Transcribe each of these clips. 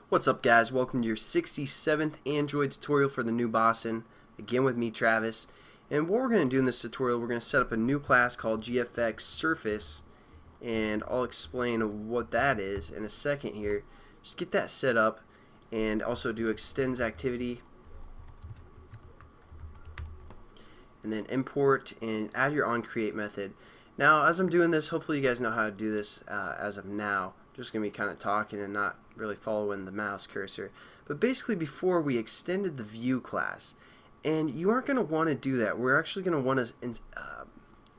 What's up, guys? Welcome to your 67th Android tutorial for the new Boston. Again with me, Travis. And what we're going to do in this tutorial, we're going to set up a new class called GFX Surface, and I'll explain what that is in a second here. Just get that set up and also do extends activity, and then import and add your onCreate method. Now, as I'm doing this, hopefully you guys know how to do this as of now. Just going to be kind of talking and not really following the mouse cursor. But basically, before we extended the view class, and you aren't going to want to do that. We're actually going to want to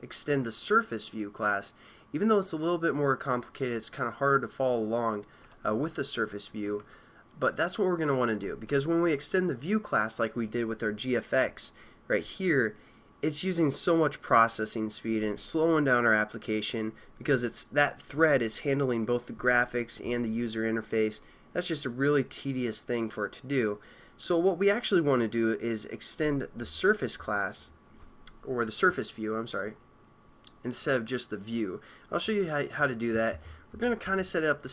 extend the SurfaceView class. Even though it's a little bit more complicated, it's kind of harder to follow along with the SurfaceView. But that's what we're going to want to do, because when we extend the view class like we did with our GFX right here, it's using so much processing speed and it's slowing down our application because that thread is handling both the graphics and the user interface. That's just a really tedious thing for it to do. So what we actually want to do is extend the Surface class, or the SurfaceView, I'm sorry, instead of just the view. I'll show you how to do that. We're going to kind of set it up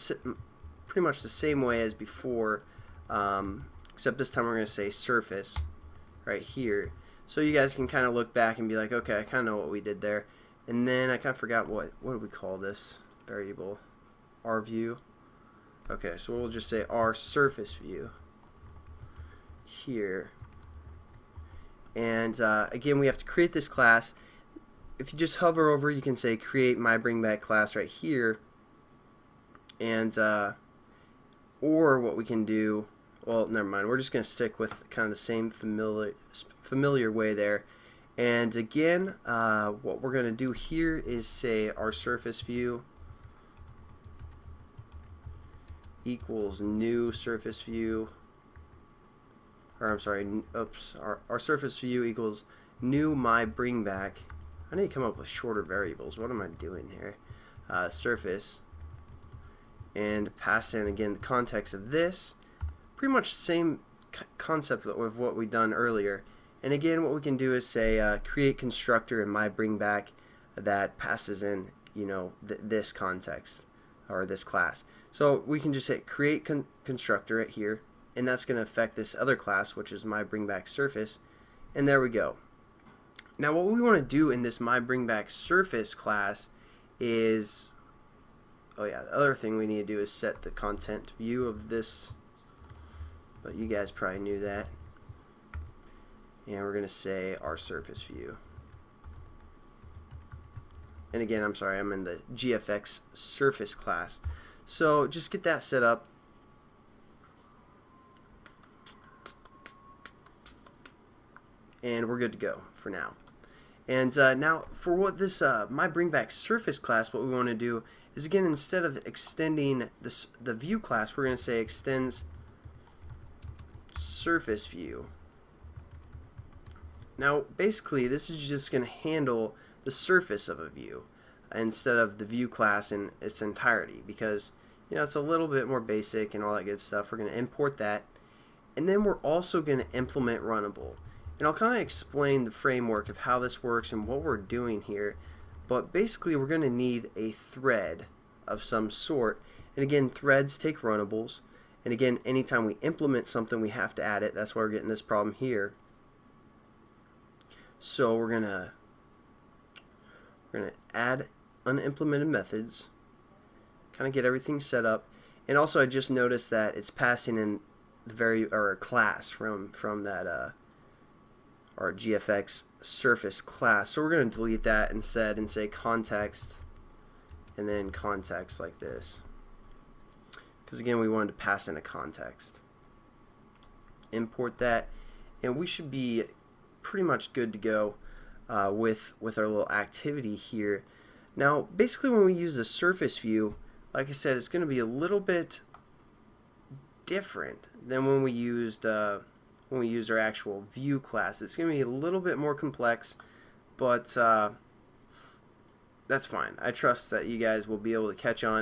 pretty much the same way as before, except this time we're going to say Surface right here. So you guys can kind of look back and be like, okay, I kind of know what we did there. And then I kind of forgot what do we call this variable? Our view. Okay, so we'll just say our surface view here. And again, we have to create this class. If you just hover over, you can say create my bring back class right here. And or what we can do, well, never mind. We're just going to stick with kind of the same familiar way there. And again, what we're going to do here is say our surface view equals new surface view. Or I'm sorry, oops. Our surface view equals new my bring back. I need to come up with shorter variables. What am I doing here? Surface. And pass in again the context of this. Pretty much same concept of what we've done earlier. And again, what we can do is say create constructor in my bring back that passes in, you know, this context or this class. So we can just hit create constructor right here, and that's going to affect this other class, which is my bring back surface. And there we go. Now what we want to do in this my bring back surface class is, oh yeah, the other thing we need to do is set the content view of this. But you guys probably knew that. And we're going to say our surface view. And again, I'm sorry, I'm in the GFX surface class. So just get that set up. And we're good to go for now. And now for what this my bring back surface class, what we want to do is, again, instead of extending the view class, we're going to say extends surface view. Now basically this is just going to handle the surface of a view instead of the view class in its entirety, because, you know, it's a little bit more basic and all that good stuff. We're going to import that, and then we're also going to implement runnable. And I'll kind of explain the framework of how this works and what we're doing here. But basically we're going to need a thread of some sort, and again, threads take runnables. And again, anytime we implement something, we have to add it. That's why we're getting this problem here. So we're gonna add unimplemented methods, kind of get everything set up. And also, I just noticed that it's passing in a class from that our GFX surface class. So we're gonna delete that instead and say context, and then context like this. Because again, we wanted to pass in a context. Import that, and we should be pretty much good to go with our little activity here. Now, basically, when we use the surface view, like I said, it's going to be a little bit different than when we used our actual view class. It's going to be a little bit more complex, but that's fine. I trust that you guys will be able to catch on.